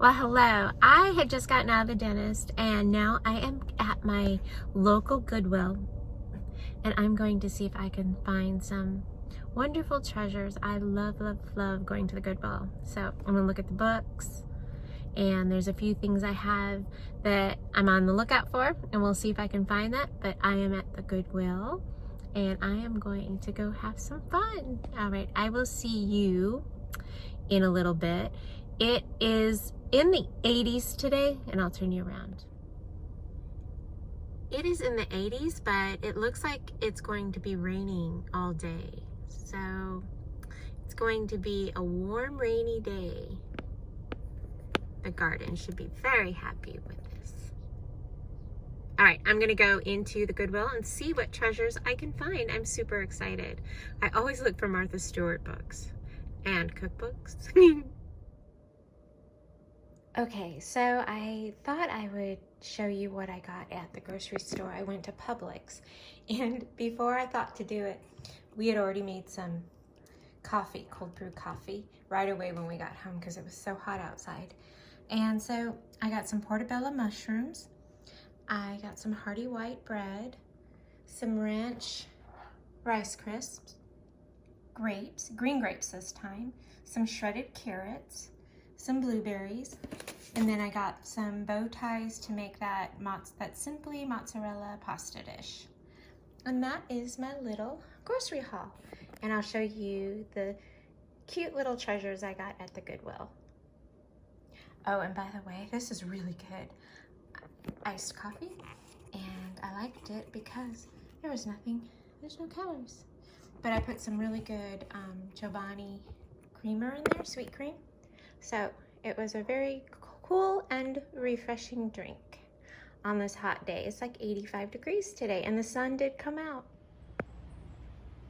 Well, hello. I had just gotten out of the dentist and now I am at my local Goodwill and I'm going to see if I can find some wonderful treasures. I love, love, love going to the Goodwill. So I'm gonna look at the books and there's a few things I have that I'm on the lookout for and we'll see if I can find that. But I am at the Goodwill and I am going to go have some fun. All right, I will see you in a little bit. It is in the 80s today, and I'll turn you around. It is in the 80s, but it looks like it's going to be raining all day. So it's going to be a warm, rainy day. The garden should be very happy with this. All right, I'm gonna go into the Goodwill and see what treasures I can find. I'm super excited. I always look for Martha Stewart books and cookbooks. Okay, so I thought I would show you what I got at the grocery store. I went to Publix, and before I thought to do it, we had already made some coffee, cold brew coffee, right away when we got home because it was so hot outside. And so I got some portobello mushrooms, I got some hearty white bread, some ranch rice crisps, grapes, green grapes this time, some shredded carrots, some blueberries, and then I got some bow ties to make that simply mozzarella pasta dish. And that is my little grocery haul. And I'll show you the cute little treasures I got at the Goodwill. Oh, and by the way, this is really good. Iced coffee, and I liked it because there's no calories. But I put some really good Chobani creamer in there, sweet cream. So it was a very cool and refreshing drink on this hot day. It's like 85 degrees today and the sun did come out.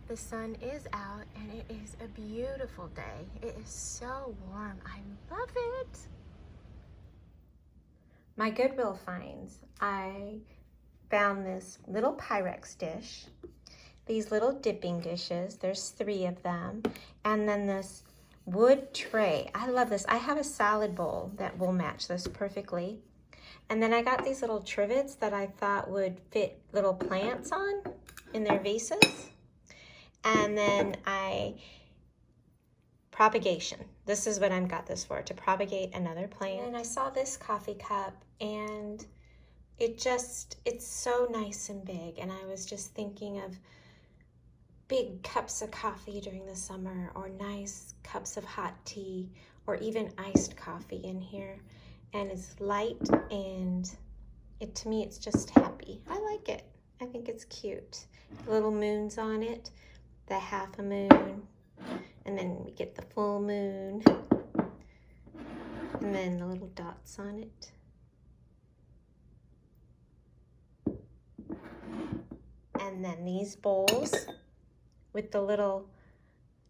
The sun is out and it is a beautiful day. It is so warm. I love it. My Goodwill finds. I found this little Pyrex dish, these little dipping dishes. There's 3 of them. And then this wood tray. I love this. I have a salad bowl that will match this perfectly. And then I got these little trivets that I thought would fit little plants on in their vases. And then propagation. This is what I got this for, to propagate another plant. And I saw this coffee cup and it's so nice and big. And I was just thinking of big cups of coffee during the summer, or nice cups of hot tea, or even iced coffee in here. And it's light and to me it's just happy. I like it. I think it's cute. Little moons on it, the half a moon, and then we get the full moon, and then the little dots on it. And then these bowls with the little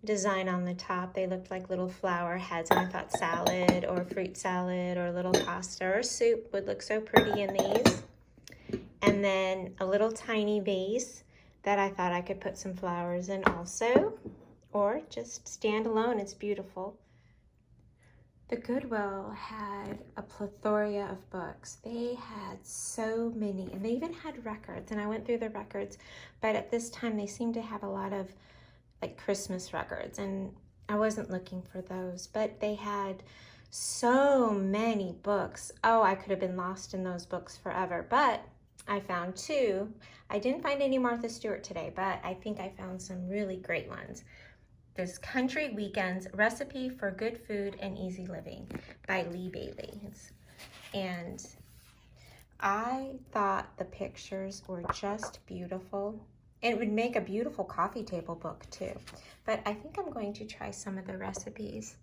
design on the top. They looked like little flower heads, and I thought salad or fruit salad or little pasta or soup would look so pretty in these. And then a little tiny vase that I thought I could put some flowers in also, or just stand alone. It's beautiful. The Goodwill had a plethora of books. They had so many, and they even had records, and I went through the records, but at this time they seemed to have a lot of like Christmas records, and I wasn't looking for those, but they had so many books. Oh, I could have been lost in those books forever, but I found 2. I didn't find any Martha Stewart today, but I think I found some really great ones. This Country Weekends Recipe for Good Food and Easy Living by Lee Bailey. And I thought the pictures were just beautiful. It would make a beautiful coffee table book too. But I think I'm going to try some of the recipes.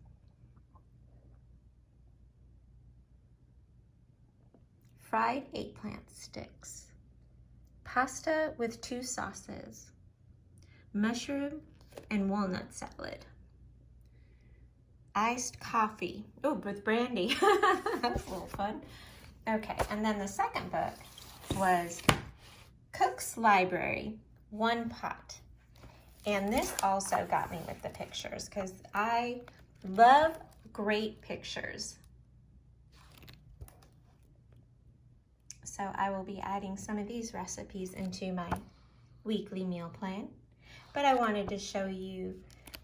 Fried eggplant sticks, pasta with 2 sauces, mushroom and walnut salad, iced coffee, oh, with brandy. That's a little fun. Okay, and then the second book was Cook's Library, 1 pot. And this also got me with the pictures because I love great pictures. So I will be adding some of these recipes into my weekly meal plan. But I wanted to show you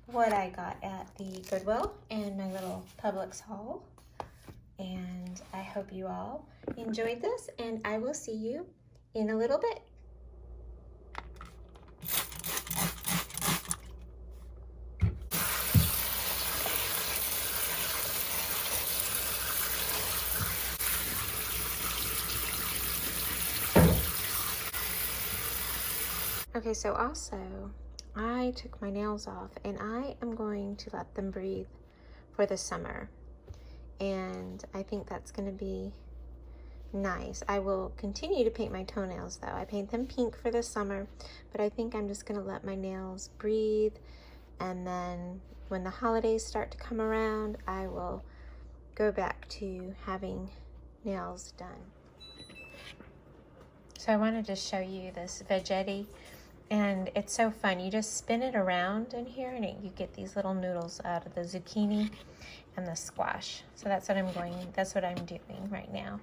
what I got at the Goodwill and my little Publix haul. And I hope you all enjoyed this, and I will see you in a little bit. Okay, so also I took my nails off and I am going to let them breathe for the summer. And I think that's going to be nice. I will continue to paint my toenails though. I paint them pink for the summer, but I think I'm just going to let my nails breathe. And then when the holidays start to come around, I will go back to having nails done. So I wanted to show you this veggetti. And it's so fun. You just spin it around in here and you get these little noodles out of the zucchini and the squash. So that's what I'm doing right now.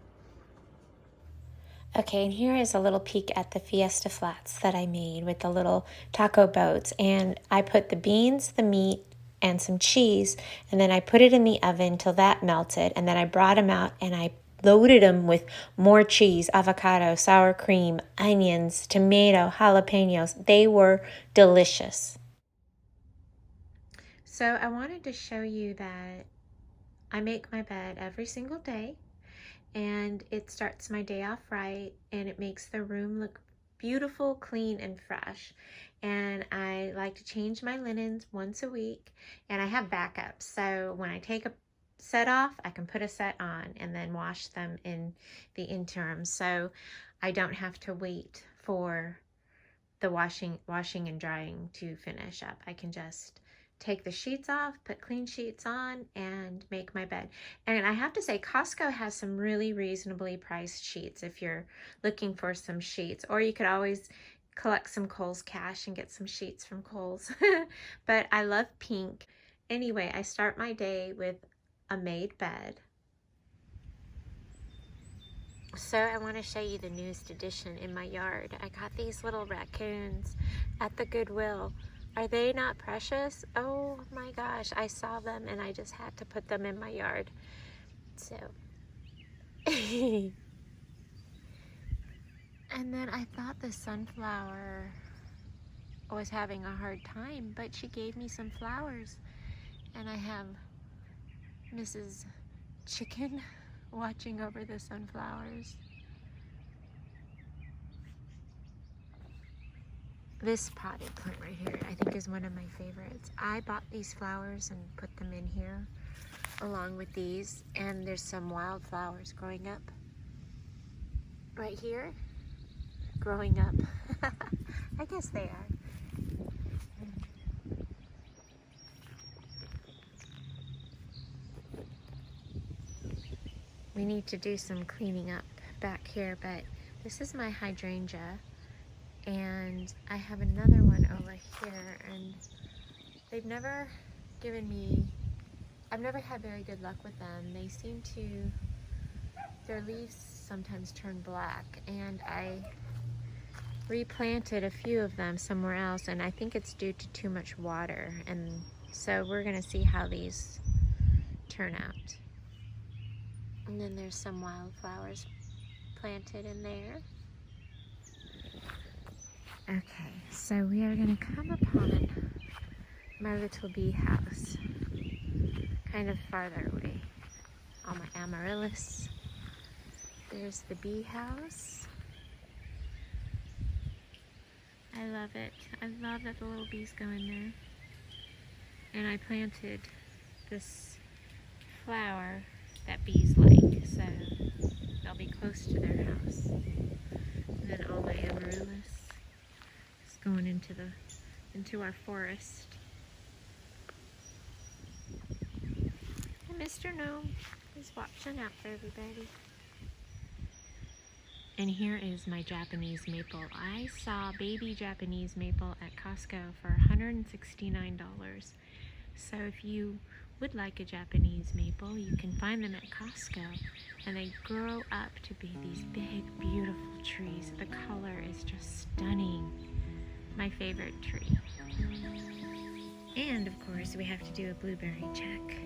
Okay, and here is a little peek at the fiesta flats that I made with the little taco boats. And I put the beans, the meat, and some cheese, and then I put it in the oven till that melted. And then I brought them out and I loaded them with more cheese, avocado, sour cream, onions, tomato, jalapenos. They were delicious. So I wanted to show you that I make my bed every single day, and it starts my day off right, and it makes the room look beautiful, clean, and fresh. And I like to change my linens once a week, and I have backups. So when I take a set off, I can put a set on and then wash them in the interim, so I don't have to wait for the washing and drying to finish up. I can just take the sheets off, put clean sheets on, and make my bed. And I have to say, Costco has some really reasonably priced sheets if you're looking for some sheets, or you could always collect some Kohl's cash and get some sheets from Kohl's. But I love pink. Anyway, I start my day with a made bed. So I want to show you the newest addition in my yard. I got these little raccoons at the Goodwill. Are they not precious? Oh my gosh, I saw them and I just had to put them in my yard. So and then I thought the sunflower was having a hard time, but she gave me some flowers, and I have Mrs. Chicken watching over the sunflowers. This potted plant right here, I think, is one of my favorites. I bought these flowers and put them in here along with these, and there's some wildflowers growing up right here. Growing up. I guess they are. We need to do some cleaning up back here, but this is my hydrangea, and I have another one over here, and they've never given me, I've never had very good luck with them. They seem to, their leaves sometimes turn black, and I replanted a few of them somewhere else, and I think it's due to too much water, and so we're gonna see how these turn out. And then there's some wildflowers planted in there. Okay, so we are going to come upon my little bee house, kind of farther away. All my amaryllis. There's the bee house. I love it. I love that the little bees go in there. And I planted this flower that bees like, so they'll be close to their house. And then all my amaryllis is going into our forest. And Mr. Gnome is watching out for everybody. And here is my Japanese maple. I saw baby Japanese maple at Costco for $169. So if you would like a Japanese maple. You can find them at Costco, and they grow up to be these big, beautiful trees. The color is just stunning. My favorite tree. And of course, we have to do a blueberry check.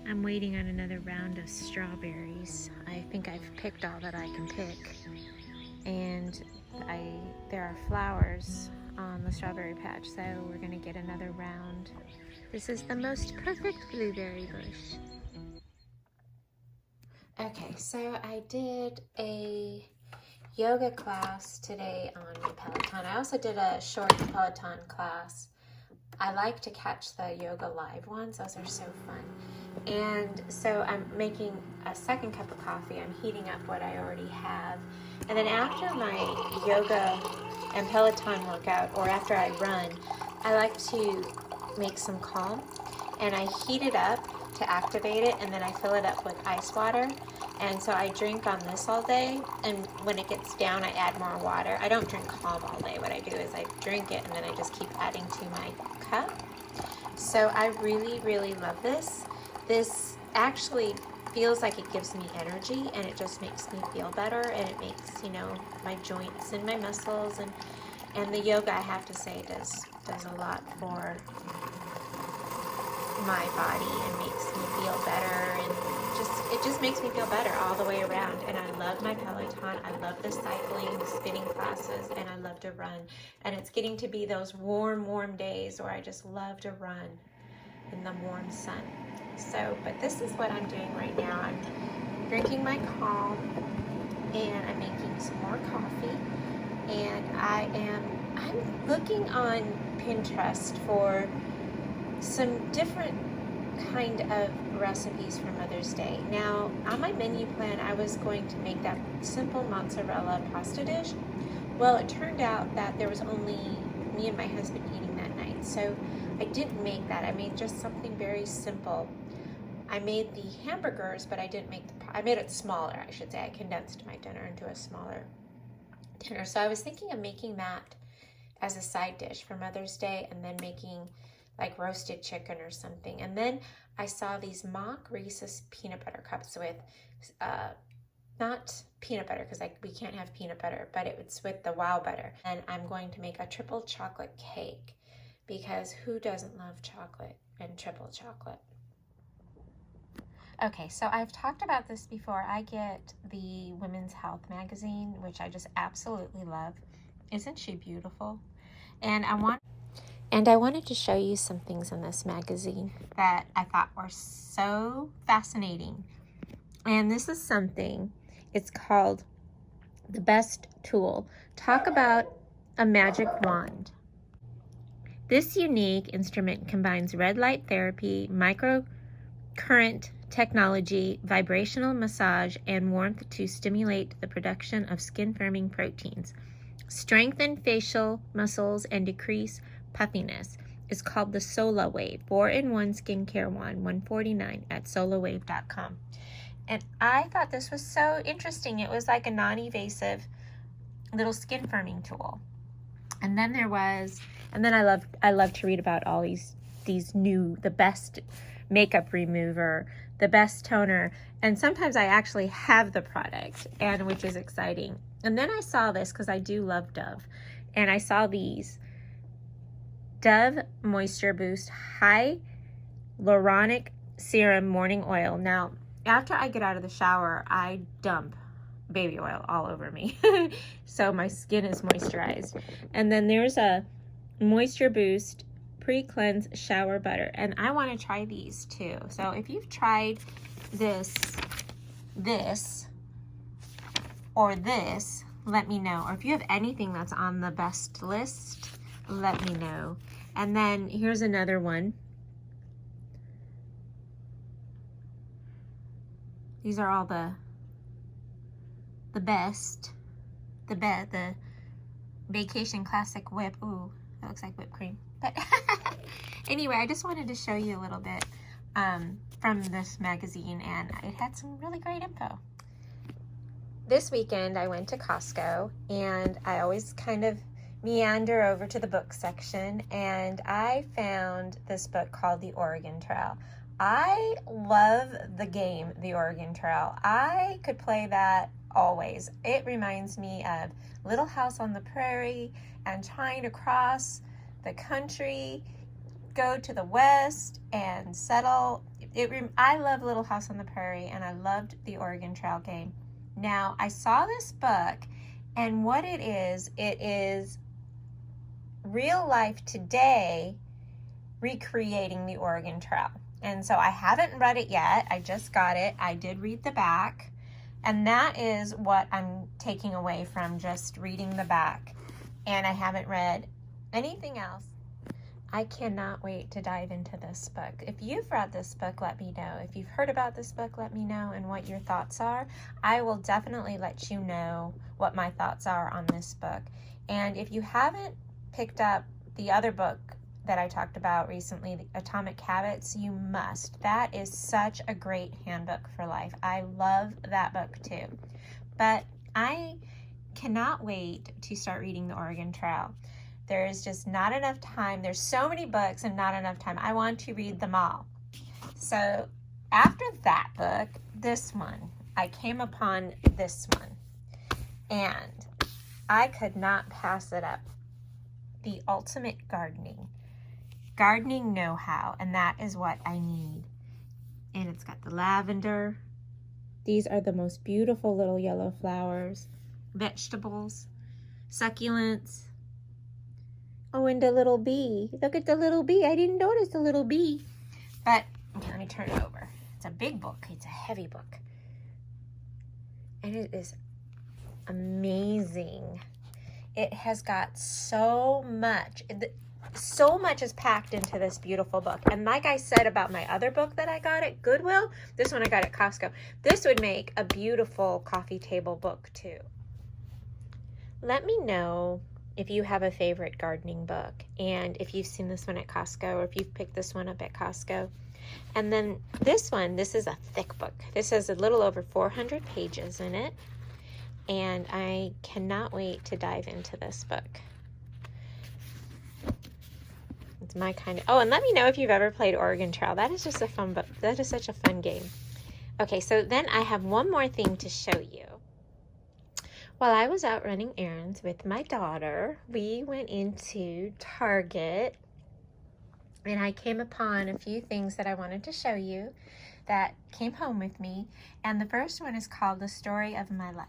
I'm waiting on another round of strawberries. I think I've picked all that I can pick. And there are flowers on the strawberry patch, so we're gonna get another round. This is the most perfect blueberry bush. Okay, so I did a yoga class today on my Peloton. I also did a short Peloton class. I like to catch the yoga live ones. Those are so fun. And so I'm making a second cup of coffee. I'm heating up what I already have. And then after my yoga and Peloton workout, or after I run, I like to make some calm. And I heat it up to activate it, and then I fill it up with ice water. And so I drink on this all day, and when it gets down, I add more water. I don't drink calm all day. What I do is I drink it, and then I just keep adding to my cup. So I really, really love this. This actually feels like it gives me energy, and it just makes me feel better, and it makes, my joints and my muscles, and the yoga, I have to say, does a lot for my body and makes me feel better, and it just makes me feel better all the way around. And I love my Peloton. I love the cycling, the spinning classes, and I love to run. And it's getting to be those warm days where I just love to run in the warm sun. So, but this is what I'm doing right now. I'm drinking my calm, and I'm making some more coffee, and I'm looking on Pinterest for some different kind of recipes for Mother's Day. Now, on my menu plan, I was going to make that simple mozzarella pasta dish. Well, it turned out that there was only me and my husband eating that night, so I didn't make that. I made just something very simple. I made the hamburgers, but I didn't make I made it smaller, I should say. I condensed my dinner into a smaller dinner. So I was thinking of making that as a side dish for Mother's Day, and then making like roasted chicken or something. And then I saw these mock Reese's peanut butter cups with, not peanut butter, because we can't have peanut butter, but it's with the wow butter. And I'm going to make a triple chocolate cake, because who doesn't love chocolate and triple chocolate? Okay, so I've talked about this before. I get the Women's Health magazine, which I just absolutely love. Isn't she beautiful? And I wanted to show you some things in this magazine that I thought were so fascinating. And this is something, it's called The Best Tool. Talk about a magic wand. This unique instrument combines red light therapy, microcurrent technology, vibrational massage, and warmth to stimulate the production of skin-firming proteins, strengthen facial muscles, and decrease puffiness. Is called the Sola Wave 4-in-1 skincare wand, $149 at solawave.com. And I thought this was so interesting. It was like a non-evasive little skin firming tool. And then I love to read about all these new, the best makeup remover, the best toner, and sometimes I actually have the product, and which is exciting. And then I saw this, because I do love Dove, and I saw these Dove Moisture Boost Hyaluronic Serum Morning Oil. Now, after I get out of the shower, I dump baby oil all over me, so my skin is moisturized. And then there's a Moisture Boost Pre-Cleanse Shower Butter, and I want to try these too. So if you've tried this, or this, let me know. Or if you have anything that's on the best list, let me know. And then here's another one. These are all the best. The Vacation Classic Whip. Ooh, that looks like whipped cream. But anyway, I just wanted to show you a little bit from this magazine, and it had some really great info. This weekend I went to Costco, and I always kind of meander over to the book section, and I found this book called The Oregon Trail. I love the game, The Oregon Trail. I could play that always. It reminds me of Little House on the Prairie and trying to cross the country, go to the west and settle. I love Little House on the Prairie, and I loved the Oregon Trail game. Now, I saw this book, and what it is real life today recreating the Oregon Trail. And so I haven't read it yet. I just got it. I did read the back, and that is what I'm taking away from just reading the back. And I haven't read anything else. I cannot wait to dive into this book. If you've read this book, let me know. If you've heard about this book, let me know and what your thoughts are. I will definitely let you know what my thoughts are on this book. And if you haven't picked up the other book that I talked about recently, the Atomic Habits, you must. That is such a great handbook for life. I love that book too. But I cannot wait to start reading the Oregon Trail. There is just not enough time. There's so many books and not enough time. I want to read them all. So after that book, this one, I came upon this one, and I could not pass it up. The Ultimate Gardening Know-How, and that is what I need. And it's got the lavender. These are the most beautiful little yellow flowers, vegetables, succulents. Oh, and a little bee. Look at the little bee. I didn't notice the little bee. But, okay, let me turn it over. It's a big book. It's a heavy book. And it is amazing. It has got so much. So much is packed into this beautiful book. And like I said about my other book that I got at Goodwill, this one I got at Costco. This would make a beautiful coffee table book too. Let me know if you have a favorite gardening book, and if you've seen this one at Costco, or if you've picked this one up at Costco. And then this one, this is a thick book. This has a little over 400 pages in it, and I cannot wait to dive into this book. It's my kind of, oh, and let me know if you've ever played Oregon Trail. That is just a fun book. That is such a fun game. Okay, so then I have one more thing to show you. While I was out running errands with my daughter, we went into Target, and I came upon a few things that I wanted to show you that came home with me. And the first one is called The Story of My Life.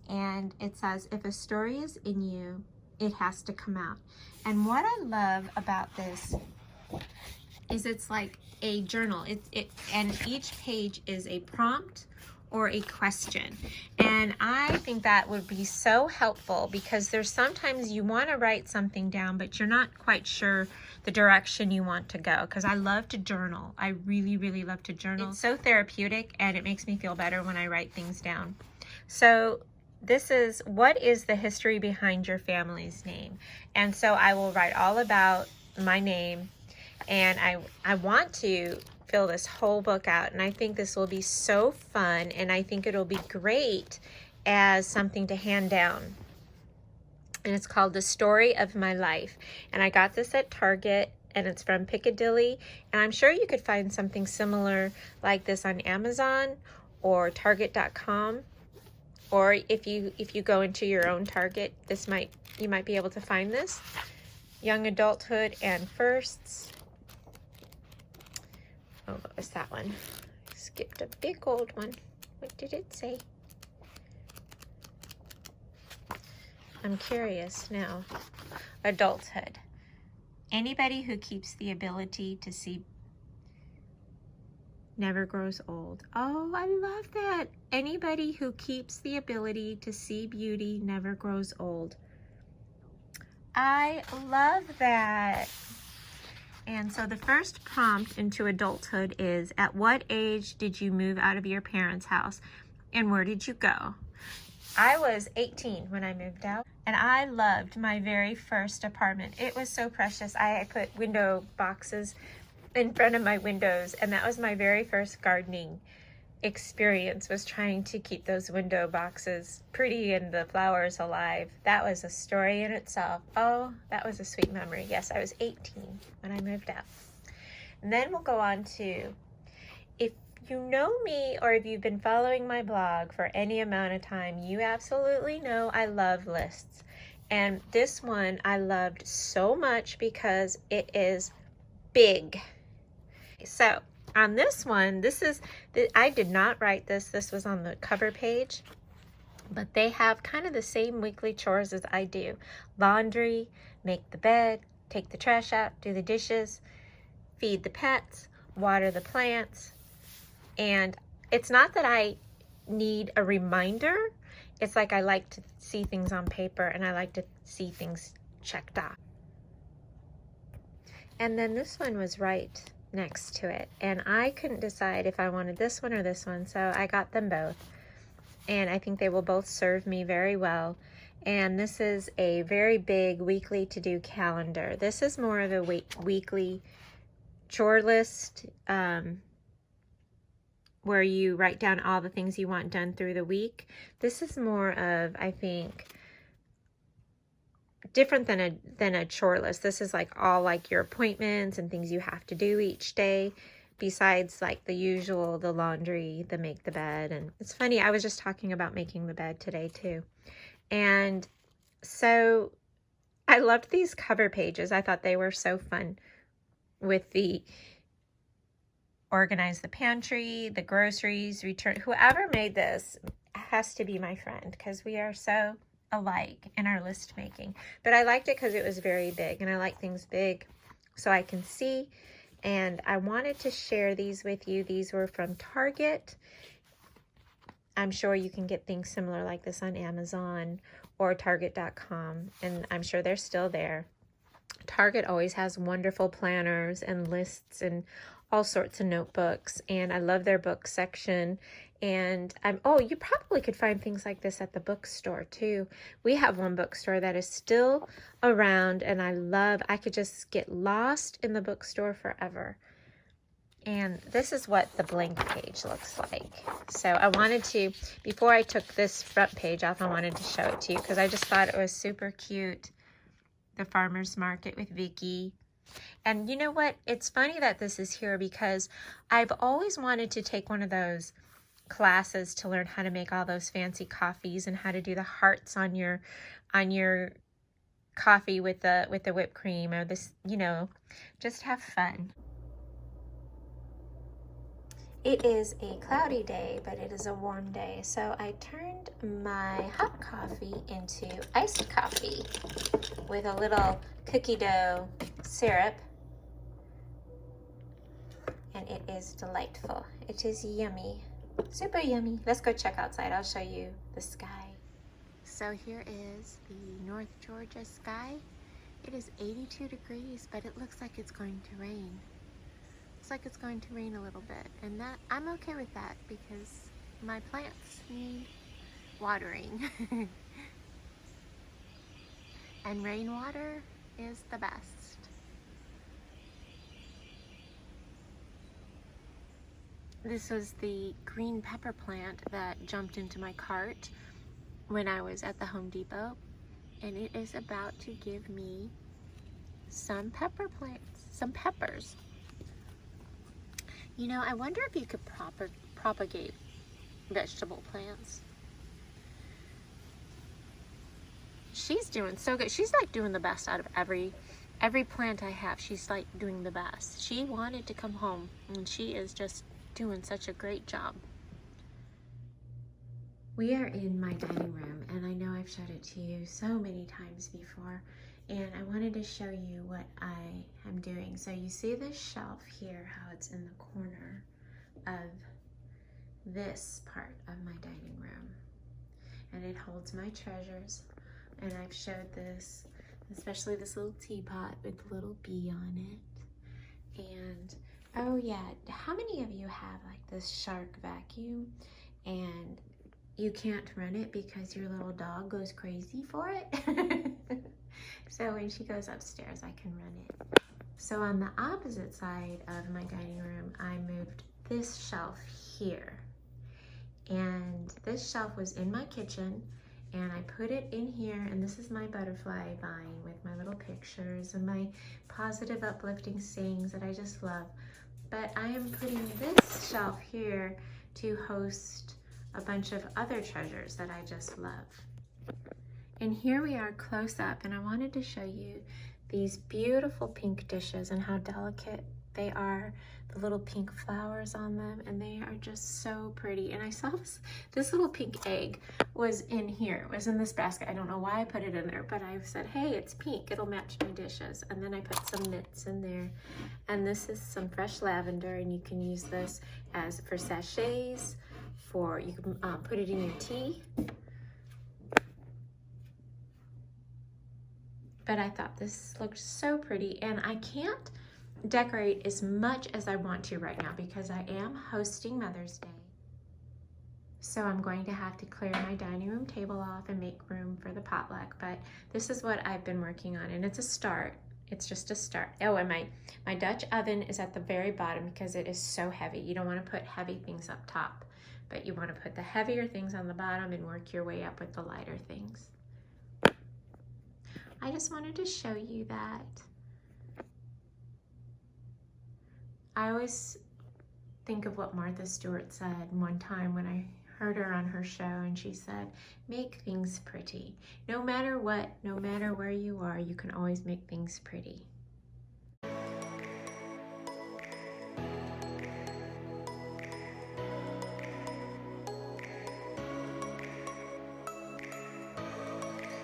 And it says, if a story is in you, it has to come out. And what I love about this is it's like a journal. And each page is a prompt or a question. And I think that would be so helpful, because there's sometimes you want to write something down, but you're not quite sure the direction you want to go. Because I love to journal. I really, really love to journal. It's so therapeutic, and it makes me feel better when I write things down. So this is, what is the history behind your family's name? And so I will write all about my name, and I want to fill this whole book out, and I think this will be so fun, and I think it'll be great as something to hand down. And it's called The Story of My Life, and I got this at Target, and it's from Piccadilly, and I'm sure you could find something similar like this on Amazon or Target.com, or if you go into your own Target, you might be able to find this. Young Adulthood and Firsts. Oh, what was that one? Skipped a big old one. What did it say? I'm curious now. Adulthood. Anybody who keeps the ability to see never grows old. Oh, I love that. Anybody who keeps the ability to see beauty never grows old. I love that. And so the first prompt into adulthood is, at what age did you move out of your parents' house, and where did you go? I was 18 when I moved out, and I loved my very first apartment. It was so precious. I put window boxes in front of my windows, and that was my very first gardening experience was trying to keep those window boxes pretty and the flowers alive. That was a story in itself. Oh, that was a sweet memory. Yes, I was 18 when I moved out. And then we'll go on to, if you know me or if you've been following my blog for any amount of time, you absolutely know I love lists. And this one I loved so much because it is big. So on this one, I did not write this. This was on the cover page, but they have kind of the same weekly chores as I do. Laundry, make the bed, take the trash out, do the dishes, feed the pets, water the plants. And it's not that I need a reminder. It's like I like to see things on paper and I like to see things checked off. And then this one was right next to it. And I couldn't decide if I wanted this one or this one, so I got them both. And I think they will both serve me very well. And this is a very big weekly to-do calendar. This is more of a weekly chore list where you write down all the things you want done through the week. This is more of, I think, different than a chore list. This is like all like your appointments and things you have to do each day, besides like the usual, the laundry, the make the bed. And it's funny, I was just talking about making the bed today too. And so I loved these cover pages. I thought they were so fun with the organize the pantry, the groceries, return. Whoever made this has to be my friend because we are so alike in our list making. But I liked it because it was very big, and I like things big so I can see. And I wanted to share these with you. These were from Target. I'm sure you can get things similar like this on Amazon or Target.com, and I'm sure they're still there. Target always has wonderful planners and lists and all sorts of notebooks, and I love their book section. And you probably could find things like this at the bookstore too. We have one bookstore that is still around, and I could just get lost in the bookstore forever. And this is what the blank page looks like. So I wanted to, before I took this front page off, I wanted to show it to you because I just thought it was super cute. The farmer's market with Vicky. And you know what? It's funny that this is here because I've always wanted to take one of those classes to learn how to make all those fancy coffees and how to do the hearts on your coffee with the whipped cream, or this, just have fun. It is a cloudy day, but it is a warm day, so I turned my hot coffee into iced coffee with a little cookie dough syrup, and it is delightful. It is yummy, super yummy. Let's go check outside. I'll show you the sky. So here is the North Georgia sky. It is 82 degrees, but it looks like it's going to rain. Like it's going to rain a little bit, and that I'm okay with that because my plants need watering. And rainwater is the best. This was the green pepper plant that jumped into my cart when I was at the Home Depot, and it is about to give me some pepper plants, some peppers. I wonder if you could propagate vegetable plants. She's doing so good. She's like doing the best out of every plant I have. She's like doing the best. She wanted to come home, and she is just doing such a great job. We are in my dining room, and I know I've showed it to you so many times before, and I wanted to show you what I am doing. So you see this shelf here, how it's in the corner of this part of my dining room, and it holds my treasures. And I've showed this, especially this little teapot with a little bee on it. And oh yeah, how many of you have like this Shark vacuum and you can't run it because your little dog goes crazy for it? So when she goes upstairs, I can run it. So on the opposite side of my dining room, I moved this shelf here. And this shelf was in my kitchen, and I put it in here, and this is my butterfly vine with my little pictures and my positive uplifting sayings that I just love. But I am putting this shelf here to host a bunch of other treasures that I just love. And here we are close up, and I wanted to show you these beautiful pink dishes and how delicate they are, the little pink flowers on them, and they are just so pretty. And I saw this little pink egg was in here, it was in this basket. I don't know why I put it in there, but I said, hey, it's pink, it'll match my dishes. And then I put some knits in there. And this is some fresh lavender, and you can use this as for sachets, you can put it in your tea. But I thought this looked so pretty, and I can't decorate as much as I want to right now because I am hosting Mother's Day. So I'm going to have to clear my dining room table off and make room for the potluck, but this is what I've been working on, and it's a start. It's just a start. Oh, and my Dutch oven is at the very bottom because it is so heavy. You don't want to put heavy things up top, but you want to put the heavier things on the bottom and work your way up with the lighter things. I just wanted to show you that. I always think of what Martha Stewart said one time when I heard her on her show, and she said, make things pretty. No matter what, no matter where you are, you can always make things pretty.